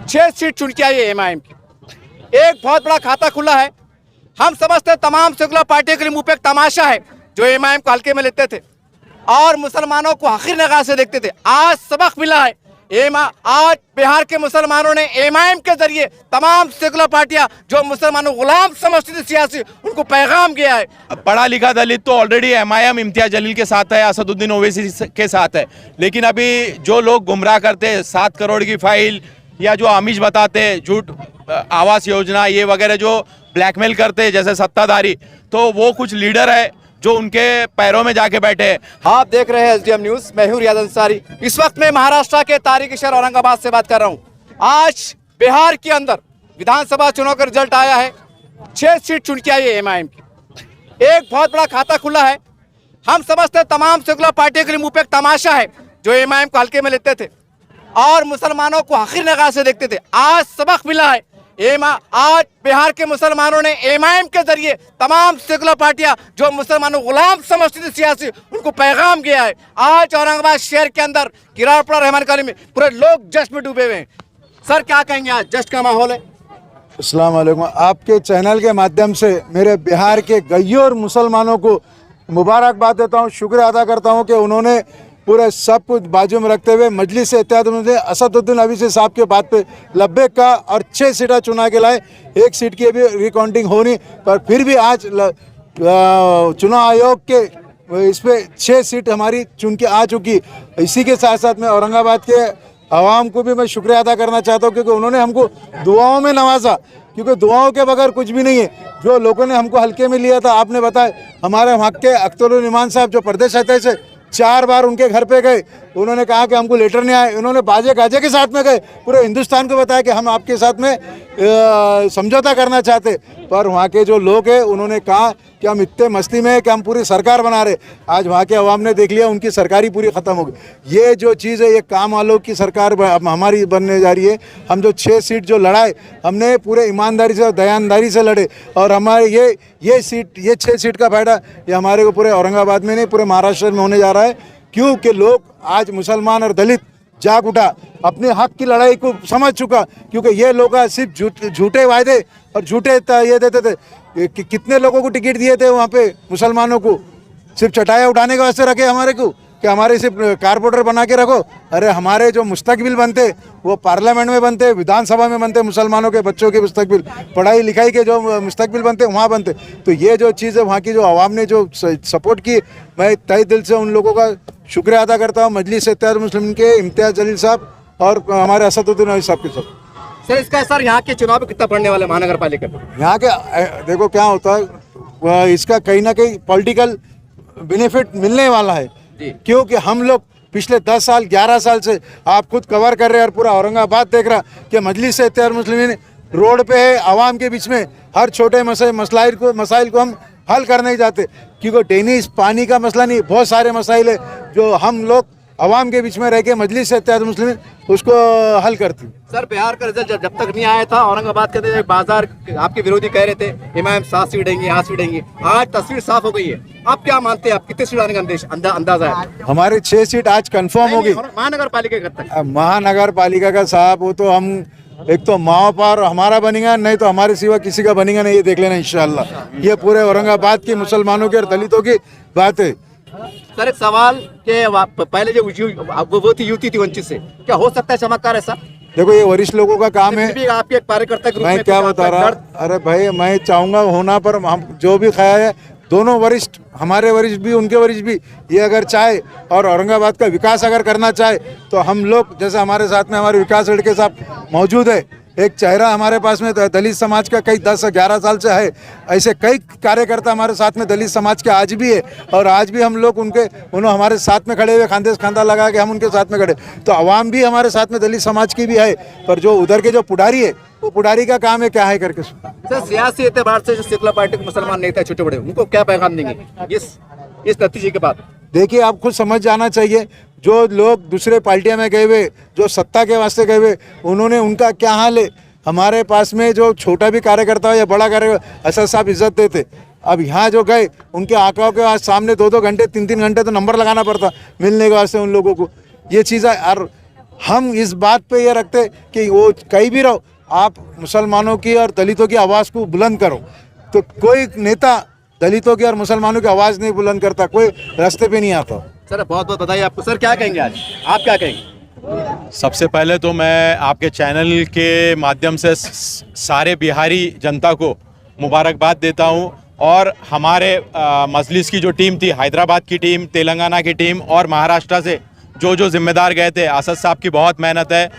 6 seat चुन के आई है एमआईएम की। एक बहुत बड़ा खाता खुला है। हम समझते हैं तमाम सेकुलर पार्टियों के लिए मुंह पे एक तमाशा है जो एमआईएम को हल्के में लेते थे और मुसलमानों को आखिर निगाह से देखते थे। आज सबक मिला है। आज बिहार के मुसलमानों ने एमआईएम के जरिए तमाम सेकुलर पार्टियां जो मुसलमानों गुलाम समझती थी सियासी, उनको पैगाम गया है। पढ़ा लिखा दलित तो ऑलरेडी एमआईएम इम्तियाज जलील के साथ है, असदुद्दीन ओवैसी के साथ है, लेकिन अभी जो लोग गुमराह करते हैं 7 करोड़ की फाइल या जो आमिष बताते हैं झूठ आवास योजना ये वगैरह जो ब्लैकमेल करते हैं जैसे सत्ताधारी, तो वो कुछ लीडर है जो उनके पैरों में जाके बैठे हैं। आप देख रहे हैं एसडीएम न्यूज, मैं हूं रियाज अंसारी। इस वक्त मैं महाराष्ट्र के तारीखी शहर औरंगाबाद से बात कर रहा हूं। आज बिहार के अंदर विधानसभा चुनाव का रिजल्ट आया है। 6 सीट चुन के आई है एमआईएम की। एक बहुत बड़ा खाता खुला है। हम समझते हैं तमाम सेकुलर पार्टियों के लिए मुंह पे एक तमाशा है जो एमआईएम को हल्के में लेते थे और मुसलमानों को आखिर निगाह से देखते थे। आज सबक मिला है। आज बिहार के मुसलमानों ने एमआईएम के जरिए तमाम सेकुलर पार्टियां जो मुसलमानों गुलाम समझती थी सियासी, उनको पैगाम गया है। आज औरंगाबाद शहर के अंदर किराड़पुरा रहमान कॉलोनी में पूरे लोग जश्न में डूबे हुए हैं। सर क्या कहेंगे, आज जश्न का माहौल है? अस्सलाम वालेकुम। आपके चैनल के माध्यम से मेरे बिहार के गैयोर मुसलमानों को मुबारकबाद देता हूँ, शुक्रिया अदा करता हूँ कि उन्होंने पूरे सब कुछ बाजू में रखते हुए मजलिस से इत्तेहाद में असदुद्दीन ओवैसी साहब के बात पे लब्बैक का और 6 सीटें चुना के लाए। 1 सीट की अभी रिकाउंटिंग होनी, पर फिर भी आज चुनाव आयोग के इस पे 6 सीट हमारी चुन के आ चुकी। इसी के साथ साथ मैं औरंगाबाद के आवाम को भी मैं शुक्रिया अदा करना चाहता हूँ क्योंकि उन्होंने हमको दुआओं में नवाजा, क्योंकि दुआओं के बगैर कुछ भी नहीं है। जो लोगों ने हमको हल्के में लिया था, आपने बताया हमारे वहाँ के अख्तरुल ईमान साहब जो प्रदेश अध्यक्ष है, 4 बार उनके घर पे गए, उन्होंने कहा कि हमको लेटर नहीं आए। उन्होंने बाजे गाजे के साथ में गए, पूरे हिंदुस्तान को बताया कि हम आपके साथ में समझौता करना चाहते, पर वहाँ के जो लोग हैं उन्होंने कहा कि हम इतने मस्ती में हैं कि हम पूरी सरकार बना रहे। आज वहाँ के अवाम ने देख लिया, उनकी सरकार ही पूरी ख़त्म हो गई। ये जो चीज़ है, ये काम वालों की सरकार हमारी बनने जा रही है। हम जो 6 सीट जो लड़ाए, हमने पूरे ईमानदारी से और दयानदारी से लड़े और हमारे ये 6 सीट का फायदा ये हमारे को पूरे औरंगाबाद में नहीं, पूरे महाराष्ट्र में होने जा रहा है। क्योंकि लोग आज मुसलमान और दलित जाग उठा, अपने हक की लड़ाई को समझ चुका, क्योंकि ये लोग सिर्फ झूठे वायदे और झूठे ये देते थे। कितने लोगों को टिकट दिए थे वहाँ पे मुसलमानों को, सिर्फ चटाया उठाने के वास्ते रखे हमारे को कि हमारे सिर्फ कारपोरेटर बना के रखो। अरे हमारे जो मुस्तकबिल बनते वो पार्लियामेंट में बनते, विधानसभा में बनते, मुसलमानों के बच्चों के मुस्तकबिल, पढ़ाई लिखाई के जो मुस्तकबिल बनते वहाँ बनते। तो ये जो चीज़ है, वहाँ की जो आवाम ने जो सपोर्ट की, मैं तहे दिल से उन लोगों का शुक्रिया अदा करता हूँ। मजलिस इत्तेहाद मुस्लिमीन के इम्तियाज जलील साहब और हमारे असदुद्दीन ओवैसी साहब के साथ। सर इसका असर यहाँ के चुनाव पे कितना पड़ने वाला है महानगर पालिका पे? यहाँ के देखो क्या होता है, इसका कहीं ना कहीं पॉलिटिकल बेनिफिट मिलने वाला है, क्योंकि हम लोग पिछले 10 साल 11 साल से आप खुद कवर कर रहे हैं और पूरा औरंगाबाद देख रहा कि मजलिस इत्तेहाद मुस्लिमीन रोड पे है, आवाम के बीच में हर छोटे मसाइल को हम हल करने जाते, क्योंकि टेनिस पानी का मसला नहीं, बहुत सारे मसाइल है जो हम लोग आवाम के बीच में रह के मजलिस इत्तेहाद मुस्लिमीन उसको हल करती। सर बिहार का रिजल्ट जब तक नहीं आया था, औरंगाबाद के अंदर बाजार आपके विरोधी कह रहे थे एमआईएम 7 सीट देंगे, 8 सीट देंगे। आज तस्वीर साफ हो गई है। आप क्या मानते हैं, आप कितने सीट आने का अंदाजा है? हमारे 6 सीट आज कंफर्म होगी। महानगर पालिका तक महानगर पालिका का साहब वो तो हम एक तो माओ पार हमारा बनेगा, नहीं तो हमारे सिवा किसी का बनेगा नहीं, ये देख लेना इंशाल्लाह। ये पूरे औरंगाबाद के मुसलमानों के और दलितों की बात है। सर एक सवाल के पहले जो वो थी युति थी वंचित से, क्या हो सकता है चमत्कार ऐसा? देखो ये वरिष्ठ लोगों का काम है। आपके एक कार्यकर्ता के रूप में मैं क्या बता रहा, अरे भाई मैं चाहूंगा होना, पर हम जो भी ख्याल है दोनों वरिष्ठ, हमारे वरिष्ठ भी उनके वरिष्ठ भी, ये अगर चाहे और औरंगाबाद का विकास अगर करना चाहे तो हम लोग, जैसे हमारे साथ में हमारे विकास लड़के साहब मौजूद है, एक चेहरा हमारे पास में दलित समाज का कई 10-11 साल से है, ऐसे कई कार्यकर्ता हमारे साथ में दलित समाज के आज भी है और आज भी हम लोग उन्होंने हमारे साथ में खड़े हुए, खांदे से खांदा लगा के हम उनके साथ में खड़े। तो आवाम भी हमारे साथ में दलित समाज की भी है, पर जो उधर के जो पुडारी है वो पुडारी का काम है क्या है करके। सर सियासी एतबार से जो सेकुलर पार्टी के मुसलमान नेता छोटे बड़े, उनको क्या पैगाम देंगे इस नतीजे के बाद? देखिए आप खुद समझ जाना चाहिए, जो लोग दूसरे पार्टियां में गए हुए, जो सत्ता के वास्ते गए हुए, उन्होंने उनका क्या हाल है। हमारे पास में जो छोटा भी कार्यकर्ता हो या बड़ा कार्यकर्ता, असद साहब इज्जत देते। अब यहाँ जो गए उनके आंकड़ों के सामने 2-2 घंटे 3-3 घंटे तो नंबर लगाना पड़ता मिलने के वास्ते उन लोगों को। ये चीज़ है। और हम इस बात पे ये रखते कि वो कहीं भी रहो, आप मुसलमानों की और दलितों की आवाज़ को बुलंद करो। तो कोई नेता दलितों की और मुसलमानों की आवाज़ नहीं बुलंद करता, कोई रास्ते पे नहीं आता। सर बहुत बहुत बधाई आपको। सर क्या कहेंगे आज, आप क्या कहेंगे? सबसे पहले तो मैं आपके चैनल के माध्यम से सारे बिहारी जनता को मुबारकबाद देता हूं, और हमारे मजलिस की जो टीम थी, हैदराबाद की टीम, तेलंगाना की टीम और महाराष्ट्र से जो जिम्मेदार गए थे, असद साहब की बहुत मेहनत है।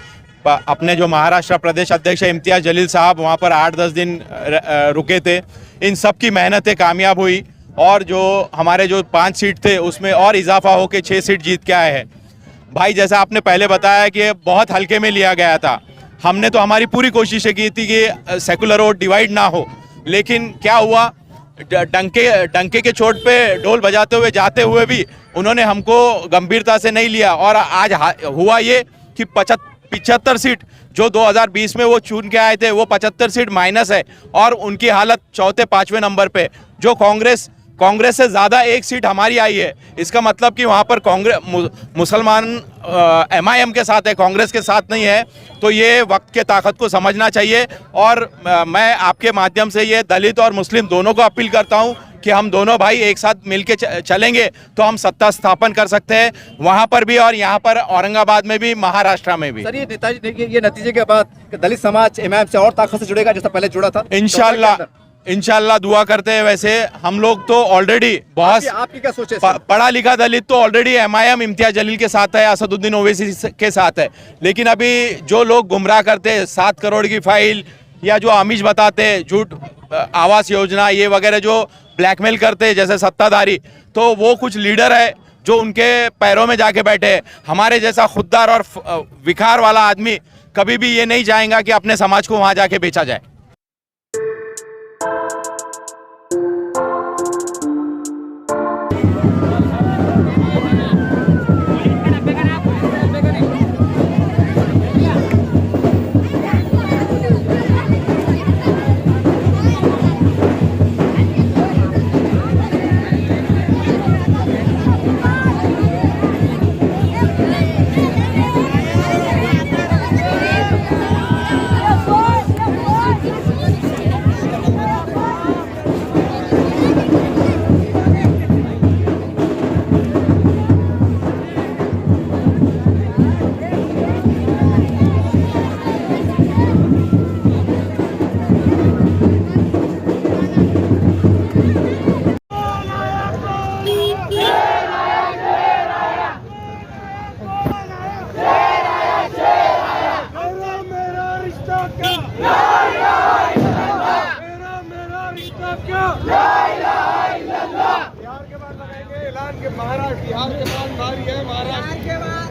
अपने जो महाराष्ट्र प्रदेश अध्यक्ष इम्तियाज़ जलील साहब वहाँ पर 8-10 दिन रुके थे, इन सब की मेहनतें कामयाब हुई, और जो हमारे जो 5 सीट थे उसमें और इजाफा होकर 6 सीट जीत के आए हैं। भाई जैसा आपने पहले बताया कि बहुत हल्के में लिया गया था, हमने तो हमारी पूरी कोशिशें की थी कि सेकुलर वोट डिवाइड ना हो, लेकिन क्या हुआ, डंके के चोट पे ढोल बजाते हुए जाते हुए भी उन्होंने हमको गंभीरता से नहीं लिया, और आज हुआ ये कि 75 सीट जो 2020 में वो चुन के आए थे, वो 75 सीट माइनस है, और उनकी हालत चौथे 5वें नंबर पे। जो कांग्रेस से ज़्यादा 1 सीट हमारी आई है, इसका मतलब कि वहाँ पर मुसलमान MIM के साथ है, कांग्रेस के साथ नहीं है। तो ये वक्त के ताकत को समझना चाहिए, और मैं आपके माध्यम से ये दलित और मुस्लिम दोनों को अपील करता हूँ कि हम दोनों भाई एक साथ मिलके चलेंगे तो हम सत्ता स्थापन कर सकते हैं, वहाँ पर भी और यहाँ पर औरंगाबाद में भी, महाराष्ट्र में भी। सर ये ये नतीजे के बाद दलित समाज MIM से और ताकत से जुड़ेगा जैसा पहले जुड़ा था? इंशाल्लाह दुआ करते हैं। वैसे हम लोग तो ऑलरेडी बहुत, आपकी क्या सोच है? पढ़ा लिखा दलित तो ऑलरेडी MIM इम्तियाज जलील के साथ है, असदुद्दीन ओवैसी के साथ है, लेकिन अभी जो लोग गुमराह करते हैं, 7 करोड़ की फाइल, या जो आमिष बताते हैं, झूठ आवास योजना ये वगैरह जो ब्लैकमेल करते हैं जैसे सत्ताधारी, तो वो कुछ लीडर है जो उनके पैरों में जाके बैठे हैं। हमारे जैसा खुददार और विकार वाला आदमी कभी भी ये नहीं चाहेगा कि अपने समाज को वहाँ जाके बेचा जाए।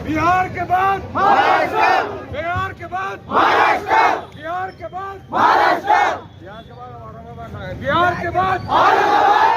बिहार के बाद महाराष्ट्र, बिहार के बाद महाराष्ट्र, बिहार के बाद महाराष्ट्र, बिहार के बाद औरंगाबाद, बिहार के बाद औरंगाबाद।